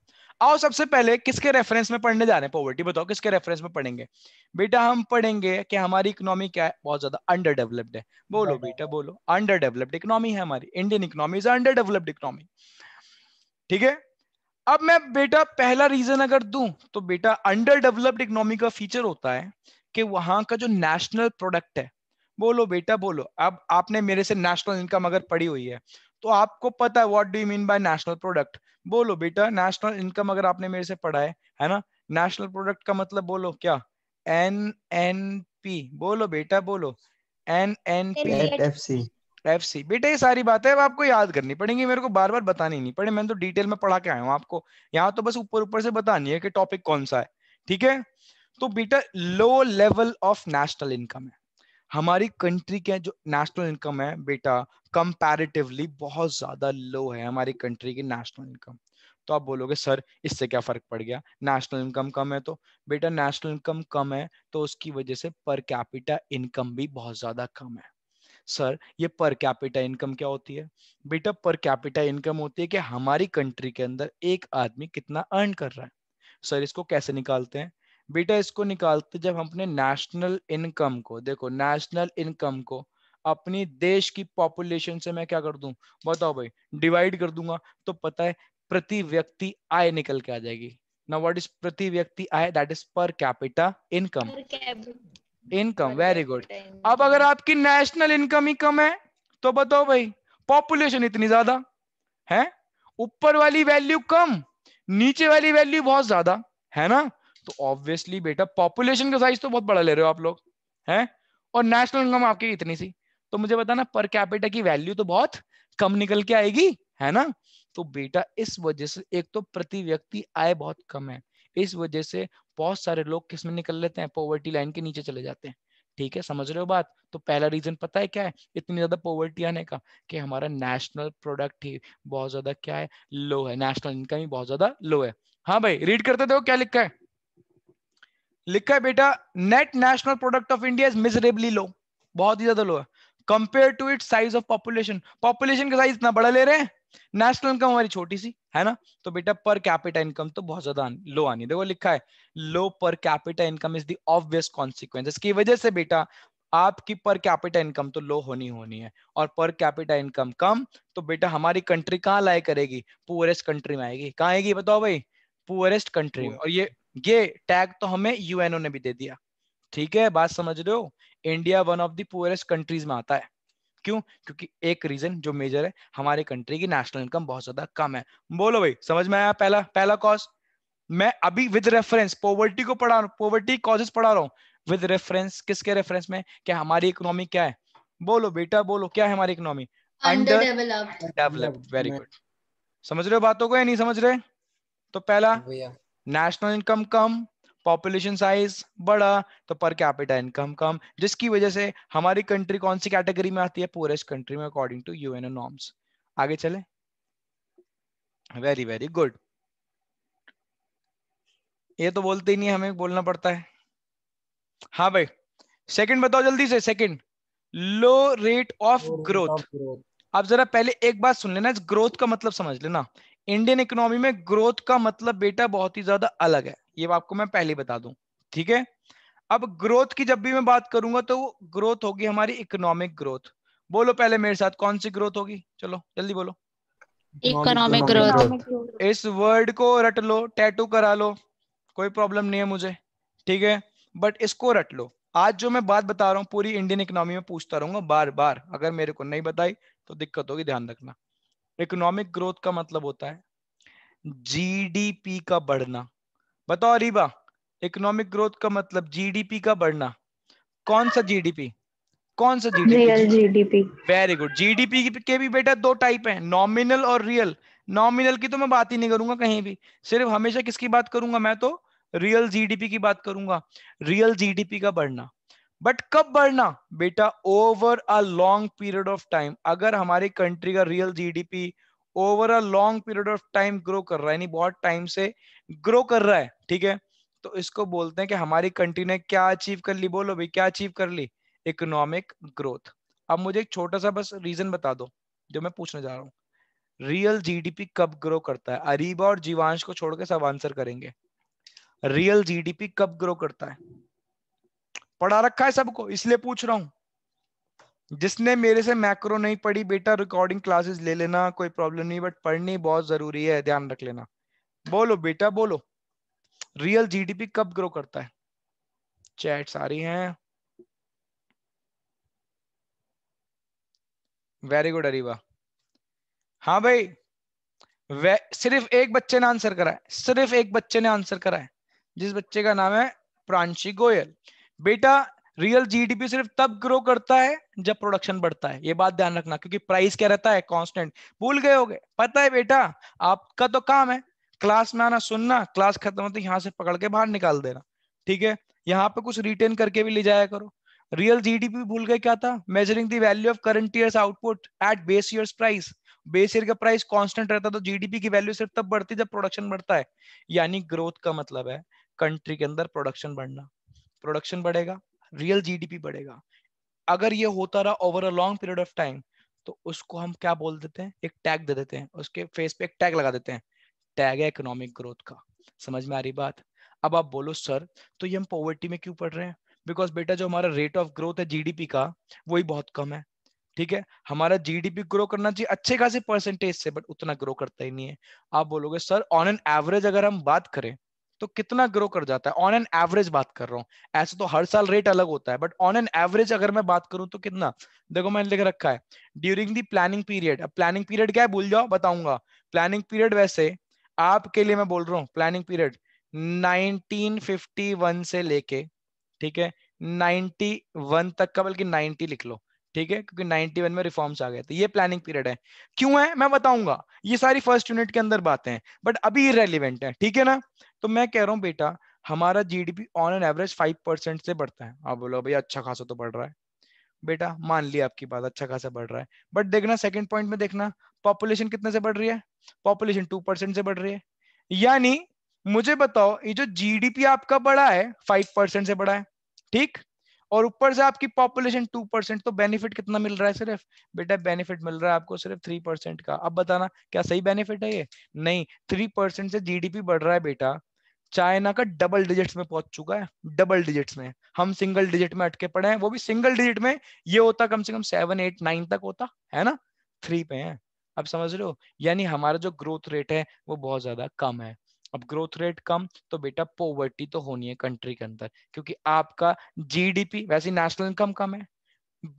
आओ सबसे पहले किसके रेफरेंस में पढ़ने जा रहे हैं पॉवर्टी, बताओ किसके रेफरेंस में पढ़ेंगे बेटा? हम पढ़ेंगे कि हमारी इकोनॉमी क्या है, बहुत ज्यादा अंडर डेवलप्ड है। बोलो बेटा बोलो, अंडर डेवलप्ड इकोनॉमी है हमारी, Indian economy is under developed economy. ठीक है। अब मैं बेटा पहला रीजन अगर दूं तो बेटा अंडर डेवलप्ड इकोनॉमी का फीचर होता है कि वहां का जो नेशनल प्रोडक्ट है, बोलो बेटा बोलो, अब आपने मेरे से नेशनल इनकम अगर पढ़ी हुई है तो आपको पता है what do you mean by national product. बोलो बेटा नेशनल इनकम अगर आपने मेरे से पढ़ा है ना, नेशनल प्रोडक्ट का मतलब बोलो क्या? NNP, बोलो बेटा बोलो, NNP, NPF FC। बेटा ये सारी बातें अब आपको याद करनी पड़ेंगी, मेरे को बार बार बतानी नहीं पड़े, मैंने तो डिटेल में पढ़ा के आया हूँ आपको, यहाँ तो बस ऊपर ऊपर से बतानी है कि टॉपिक कौन सा है। ठीक है। तो बेटा low level of national income है हमारी कंट्री के, जो नेशनल इनकम है बेटा कंपैरेटिवली बहुत ज्यादा लो है हमारी कंट्री की नेशनल इनकम। तो आप बोलोगे सर इससे क्या फर्क पड़ गया, नेशनल इनकम कम है तो? बेटा नेशनल इनकम कम है तो उसकी वजह से पर कैपिटा इनकम भी बहुत ज्यादा कम है। सर ये पर कैपिटा इनकम क्या होती है? बेटा पर कैपिटा इनकम होती है कि हमारी कंट्री के अंदर एक आदमी कितना अर्न कर रहा है। सर इसको कैसे निकालते हैं? बेटा इसको निकालते जब हम अपने नेशनल इनकम को, देखो नेशनल इनकम को अपनी देश की पॉपुलेशन से मैं क्या कर दूं, बताओ भाई, डिवाइड कर दूंगा, तो पता है प्रति व्यक्ति आय निकल के आ जाएगी। नाउ व्हाट इज प्रति व्यक्ति आय? That is per capita income. Income, very good. अब अगर आपकी नेशनल इनकम ही कम है तो बताओ भाई, पॉपुलेशन इतनी ज्यादा है, ऊपर वाली वैल्यू कम, नीचे वाली वैल्यू बहुत ज्यादा है ना, तो ऑब्वियसली बेटा पॉपुलेशन का साइज तो बहुत बड़ा ले रहे हो आप लोग हैं, और नेशनल इनकम आपकी इतनी सी, तो मुझे बताना पर कैपिटा की वैल्यू तो बहुत कम निकल के आएगी, है ना। तो बेटा इस वजह से एक तो प्रति व्यक्ति आय बहुत कम है, इस वजह से बहुत सारे लोग किस में निकल लेते हैं, पॉवर्टी लाइन के नीचे चले जाते हैं। ठीक है, समझ रहे हो बात? तो पहला रीजन पता है क्या है इतनी ज्यादा पॉवर्टी आने का, कि हमारा नेशनल प्रोडक्ट ही बहुत ज्यादा क्या है, लो है, नेशनल इनकम ही बहुत ज्यादा लो है। हाँ भाई रीड करते देखो क्या लिखा है, लिखा है बेटा net national product of India is miserably low, बहुत ही ज्यादा लो है compare to its size of population. Population का साइज इतना बड़ा ले रहे हैं, नेशनल इनकम हमारी छोटी सी है ना, तो बेटा पर कैपिटा इनकम तो बहुत ज्यादा लो आनी। देखो लिखा है low per capita income is the obvious consequence, इसकी वजह से बेटा आपकी पर कैपिटा इनकम तो लो होनी है, और पर कैपिटा इनकम कम तो बेटा हमारी कंट्री कहाँ लाए करेगी, पुअरेस्ट कंट्री में आएगी। कहाँ आएगी बताओ भाई, पुअरेस्ट कंट्री में। और ये टैग तो हमें यूएनओ ने भी दे दिया। ठीक है, बात समझ रहे हो? India one of the poorest countries में आता है। क्यों? क्योंकि एक रीजन जो मेजर है, हमारी कंट्री की नेशनल इनकम बहुत ज्यादा कम है। बोलो भाई समझ में आया? पहला पहला कॉज मैं अभी विद रेफरेंस पॉवर्टी को पढ़ा, पॉवर्टी कॉजेस पढ़ा रहा हूँ विद रेफरेंस, किसके रेफरेंस में, क्या हमारी इकोनॉमी क्या है? बोलो बेटा बोलो, क्या है हमारी economy? Under developed. Very good. समझ रहे हो बातों को या नहीं समझ रहे? तो पहला नेशनल इनकम कम, पॉपुलेशन साइज बड़ा, तो पर कैपिटा इनकम कम, जिसकी वजह से हमारी कंट्री कौन सी कैटेगरी में आती है, पुअरेस्ट कंट्री में अकॉर्डिंग टू यूएनओ नॉर्म्स। आगे चले, वेरी वेरी गुड। ये तो बोलते ही नहीं, हमें बोलना पड़ता है। हाँ भाई सेकंड बताओ जल्दी से, second low rate of growth. अब जरा पहले एक बात सुन लेना, इस ग्रोथ का मतलब समझ लेना। इंडियन इकोनॉमी में ग्रोथ का मतलब बेटा बहुत ही ज्यादा अलग है, ये आपको मैं पहले बता दूं। ठीक है, अब ग्रोथ की जब भी मैं बात करूंगा तो ग्रोथ होगी हमारी इकोनॉमिक ग्रोथ। बोलो पहले मेरे साथ, कौन सी ग्रोथ होगी, चलो जल्दी बोलो। Economic growth. इस वर्ड को रट लो, टैटू करा लो, कोई प्रॉब्लम नहीं है मुझे। ठीक है, बट इसको रट लो। आज जो मैं बात बता रहा हूँ पूरी इंडियन इकोनॉमी में पूछता रहूंगा बार बार, अगर मेरे को नहीं बताई तो दिक्कत होगी, ध्यान रखना। इकोनॉमिक ग्रोथ का मतलब होता है जीडीपी का बढ़ना। बताओ अरीबा, इकोनॉमिक ग्रोथ का मतलब जीडीपी का बढ़ना। कौन सा जीडीपी, कौन सा GDP? Real GDP. Very good. GDP के भी बेटा दो टाइप हैं, नॉमिनल और रियल। नॉमिनल की तो मैं बात ही नहीं करूंगा कहीं भी, सिर्फ हमेशा किसकी बात करूंगा मैं, तो रियल जीडीपी की बात करूंगा। रियल जीडीपी का बढ़ना, बट कब बढ़ना बेटा, over a long period of time. अगर हमारी कंट्री का real GDP over a long period of time grow कर रहा है, यानी बहुत टाइम से ग्रो कर रहा है, ठीक है, तो इसको बोलते हैं कि हमारी कंट्री ने क्या अचीव कर ली, बोलो भाई क्या अचीव कर ली, इकोनॉमिक ग्रोथ। अब मुझे एक छोटा सा बस रीजन बता दो जो मैं पूछने जा रहा हूँ, रियल जीडीपी कब ग्रो करता है? अरीबा और जीवांश को छोड़ के सब आंसर करेंगे। रियल जीडीपी कब ग्रो करता है? पढ़ा रखा है सबको, इसलिए पूछ रहा हूं। जिसने मेरे से मैक्रो नहीं पढ़ी बेटा, रिकॉर्डिंग क्लासेस ले लेना, कोई प्रॉब्लम नहीं, बट पढ़नी बहुत जरूरी है, ध्यान रख लेना। बोलो बेटा बोलो, रियल जीडीपी कब ग्रो करता है? चैट सारी हैं। Very good Areeba. हाँ भाई, सिर्फ एक बच्चे ने आंसर करा है, सिर्फ एक बच्चे ने आंसर करा है, जिस बच्चे का नाम है प्रांशी गोयल। बेटा रियल जीडीपी सिर्फ तब ग्रो करता है जब प्रोडक्शन बढ़ता है, ये बात ध्यान रखना, क्योंकि प्राइस क्या रहता है, कांस्टेंट। भूल गए होगे? पता है बेटा, आपका तो काम है क्लास में आना, सुनना, क्लास खत्म होते यहाँ से पकड़ के बाहर निकाल देना, ठीक है। यहाँ पे कुछ रिटेन करके भी ले जाया करो। रियल जीडीपी भूल गए क्या था? Measuring the value of current years output at base years price. Base year का प्राइस कांस्टेंट रहता है तो जीडीपी की वैल्यू सिर्फ तब बढ़ती है जब प्रोडक्शन बढ़ता है। यानी ग्रोथ का मतलब है कंट्री के अंदर प्रोडक्शन बढ़ना, प्रोडक्शन बढ़ेगा, रियल जीडीपी बढ़ेगा। अगर ये होता रहा over a long period of time, तो उसको हम क्या बोल देते हैं, एक टैग दे देते हैं, उसके फेस पे एक टैग लगा देते हैं, टैग है इकोनॉमिक ग्रोथ का। समझ में आ रही बात? अब आप बोलो सर तो ये हम पॉवर्टी में क्यों पढ़ रहे हैं? बिकॉज बेटा जो हमारा रेट ऑफ ग्रोथ है जीडीपी का, वही बहुत कम है, ठीक है। हमारा जीडीपी ग्रो करना चाहिए अच्छे खासे परसेंटेज से, बट उतना ग्रो करता ही नहीं है। आप बोलोगे सर ऑन एन एवरेज अगर हम बात करें तो कितना ग्रो कर जाता है? ऑन एन एवरेज बात कर रहा हूं, ऐसे तो हर साल रेट अलग होता है, बट ऑन एन एवरेज अगर मैं बात करूं तो कितना? देखो मैंने लिख रखा है ड्यूरिंग द प्लानिंग पीरियड। अब प्लानिंग पीरियड क्या है भूल जाओ, बताऊंगा। प्लानिंग पीरियड वैसे आपके लिए मैं बोल रहा हूँ, प्लानिंग पीरियड 1951 से लेके, ठीक है, 91 तक का, बल्कि 90 लिख लो, ठीक है, क्योंकि 91 में रिफॉर्म्स आ गए थे। ये प्लानिंग पीरियड है। क्यों है मैं बताऊंगा, ये सारी फर्स्ट यूनिट के अंदर बातें हैं, बट अभी इररिलेवेंट है, ठीक है ना। तो मैं कह रहा हूं बेटा हमारा जीडीपी ऑन एन एवरेज 5% से बढ़ता है। आप बोलो भैया अच्छा खासा तो बढ़ रहा है, बेटा मान लिया आपकी बात, अच्छा खासा बढ़ रहा है, बट देखना सेकंड पॉइंट में देखना, पॉपुलेशन कितने से बढ़ रही है? पॉपुलेशन 2% से बढ़ रही है। यानी मुझे बताओ ये जो जीडीपी आपका बढ़ा है 5% से बढ़ा है, ठीक, और ऊपर से आपकी पॉपुलेशन 2%, तो बेनिफिट कितना मिल रहा है? सिर्फ बेटा बेनिफिट मिल रहा है आपको सिर्फ 3% का। अब बताना क्या सही बेनिफिट है ये? नहीं, 3% से जीडीपी बढ़ रहा है बेटा, चाइना का डबल डिजिट्स में पहुंच चुका है, डबल डिजिट्स में। हम सिंगल डिजिट में अटके पड़े हैं, वो भी सिंगल डिजिट में। ये होता कम से कम 7, 8, 9 तक होता है ना, 3 पे है। अब समझ लो, यानी हमारा जो ग्रोथ रेट है वो बहुत ज्यादा कम है। अब ग्रोथ रेट कम तो बेटा पॉवर्टी तो होनी है कंट्री के अंदर, क्योंकि आपका जीडीपी वैसे नेशनल इनकम कम है,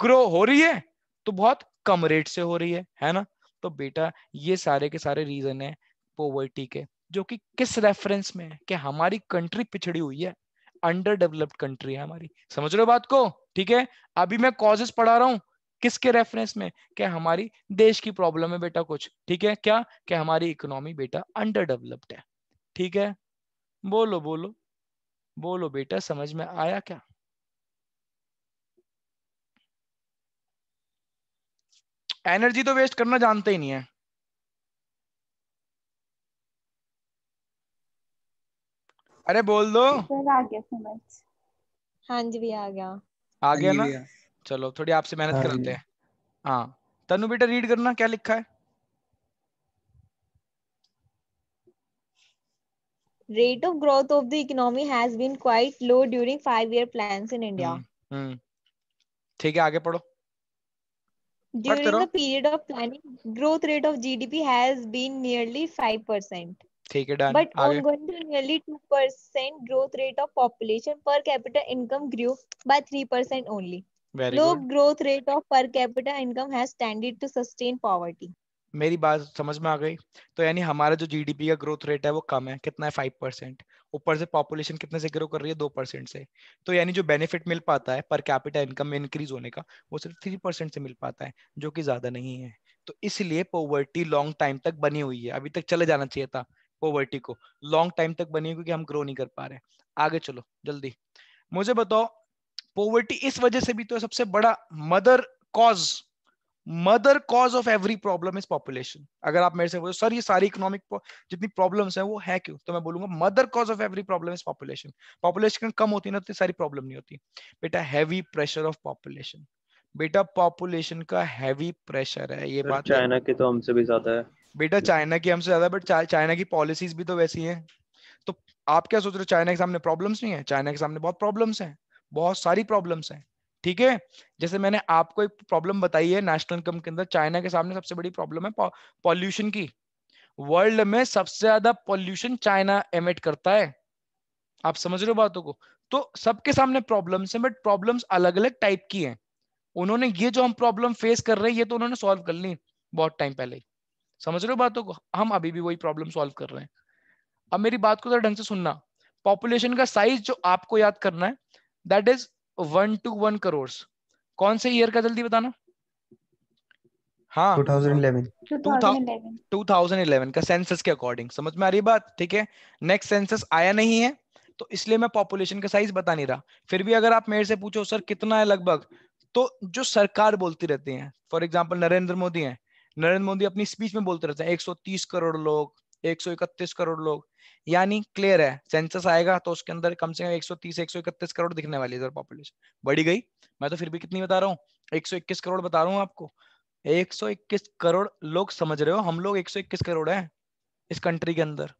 ग्रो हो रही है तो बहुत कम रेट से हो रही है ना। तो बेटा ये सारे के सारे रीजन है पॉवर्टी के, जो कि किस रेफरेंस में है कि हमारी कंट्री पिछड़ी हुई है, अंडर डेवलप्ड कंट्री है हमारी। समझ रहे हो बात को? ठीक है, अभी मैं कॉजेस पढ़ा रहा हूं किसके रेफरेंस में, क्या हमारी देश की प्रॉब्लम है बेटा कुछ, ठीक है, क्या क्या हमारी इकोनॉमी बेटा अंडर डेवलप्ड है, ठीक है। बोलो बोलो बोलो बेटा, समझ में आया क्या? एनर्जी तो वेस्ट करना जानते ही नहीं है। अरे बोल दो। सर आ गया समझ। हाँ जी भैया आ गया। आ हाँ गया जी ना? भैया। चलो थोड़ी आपसे मेहनत हाँ कराते जी। हैं। हाँ, तनु बेटा रीड करना क्या लिखा है। Rate of growth of the economy has been quite low during 5-year plans in India. हम्म, ठीक है, आगे पढ़ो, पढ़ते During रहो। the period of planning, growth rate of GDP has been nearly 5%, ठीक है, डन, but आगे। ongoing to nearly 2% growth rate of population per capita income grew by 3% only. Very Low good. growth rate of per capita income has tended to sustain poverty. मेरी बात समझ में आ गई? तो यानी हमारा जो जीडीपी का ग्रोथ रेट है वो कम है, कितना है? 5%। ऊपर से पॉपुलेशन कितने से ग्रो कर रही है? 2% से। तो यानी जो बेनिफिट मिल पाता है पर कैपिटा इनकम में इंक्रीज होने का, वो सिर्फ 3% से मिल पाता है, जो कि ज्यादा नहीं है। तो इसलिए पोवर्टी लॉन्ग टाइम तक बनी हुई है, अभी तक चले जाना चाहिए था पोवर्टी को, लॉन्ग टाइम तक बनी हुई क्योंकि हम ग्रो नहीं कर पा रहे। आगे चलो जल्दी, मुझे बताओ पोवर्टी इस वजह से भी तो सबसे बड़ा mother cause mother cause of every problem is population. अगर आप मेरे से बोलो सर ये सारी इकोनॉमिक जितनी प्रॉब्लम्स हैं वो है क्यों, तो मैं बोलूंगा mother cause of every problem is population. Population कम होती ना तो सारी प्रॉब्लम नहीं होती। बेटा हैवी प्रेशर ऑफ पॉपुलेशन, बेटा पॉपुलेशन का हैवी प्रेशर है, ये बात चाइना की तो हमसे भी ज्यादा है। बेटा चाइना की हमसे ज्यादा, बट चाइना की पॉलिसीज भी तो वैसी हैं। तो आप क्या सोच रहे हो चाइना के सामने प्रॉब्लम्स नहीं है? चाइना के सामने बहुत प्रॉब्लम्स हैं, बहुत सारी प्रॉब्लम्स हैं। ठीक है, जैसे मैंने आपको एक प्रॉब्लम बताई है नेशनल इनकम के अंदर, चाइना के सामने सबसे बड़ी प्रॉब्लम है पॉल्यूशन की। वर्ल्ड में सबसे ज्यादा पॉल्यूशन चाइना एमिट करता है। आप समझ रहे हो बातों को? तो सबके सामने प्रॉब्लम्स हैं, बट प्रॉब्लम्स अलग अलग टाइप की हैं। उन्होंने ये जो हम प्रॉब्लम फेस कर रहे हैं ये तो उन्होंने सॉल्व कर ली बहुत टाइम पहले ही। समझ रहे हो बातों को? हम अभी भी वही प्रॉब्लम सॉल्व कर रहे हैं। अब मेरी बात को जरा ढंग से सुनना। पॉपुलेशन का साइज जो आपको याद करना है दैट इज 1 to 1 करोड़। कौन से ईयर का जल्दी बताना? हाँ 2011। 2011 2011 का सेंसस के अकॉर्डिंग। समझ में आ रही है बात? ठीक है, नेक्स्ट सेंसस आया नहीं है तो इसलिए मैं पॉपुलेशन का साइज बता नहीं रहा। फिर भी अगर आप मेरे से पूछो सर कितना है लगभग, तो जो सरकार बोलती रहती है, फॉर एग्जांपल नरेंद्र मोदी है, नरेंद्र मोदी अपनी स्पीच में बोलते रहते हैं 130 करोड़ लोग, 131 करोड़ लोग। यानी क्लियर है सेंसस आएगा तो उसके अंदर कम से कम 130 131 करोड़ दिखने वाली है पॉपुलेशन। बढ़ी गई? मैं तो फिर भी कितनी बता रहा हूँ, 121 करोड़ बता रहा हूँ आपको। 121 करोड़ लोग, समझ रहे हो? हम लोग 121 करोड़ हैं इस कंट्री के अंदर,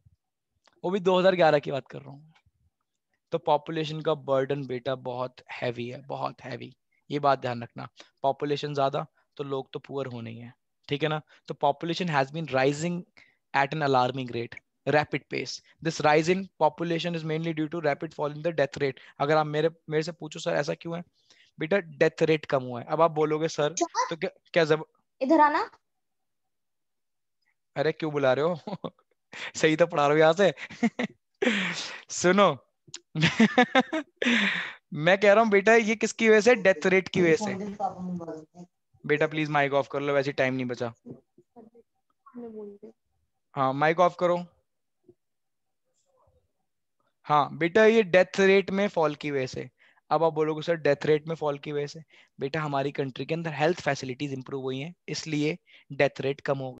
वो भी 2011 की बात कर रहा हूँ। तो पॉपुलेशन का बर्डन बेटा बहुत हैवी है, बहुत हैवी। ये बात ध्यान रखना, पॉपुलेशन ज्यादा तो लोग तो पुअर होने ही है। ठीक है ना? तो population has been rising at an alarming rate, rapid pace. This rise in population is mainly due to rapid fall in the death rate. अगर आप मेरे से पूछो सर ऐसा क्यों है, बेटा डेथ रेट कम हुआ है। अब आप बोलोगे सर तो क्या जब इधर आना। अरे क्यों बुला रहे हो? सही तो पढ़ा रहे हो यहाँ से। सुनो, मैं कह रहा हूँ बेटा ये किसकी वजह से, डेथ रेट की वजह से। बेटा प्लीज माइक ऑफ कर लो, वैसे टाइम नहीं बचा। हाँ माइक ऑफ करो। हाँ बेटा ये डेथ रेट में फॉल की वजह से। अब आप बोलोगे सर डेथ रेट में फॉल की वजह से, बेटा हमारी कंट्री के अंदर हेल्थ फैसिलिटीज इंप्रूव हुई हैं इसलिए डेथ रेट कम हो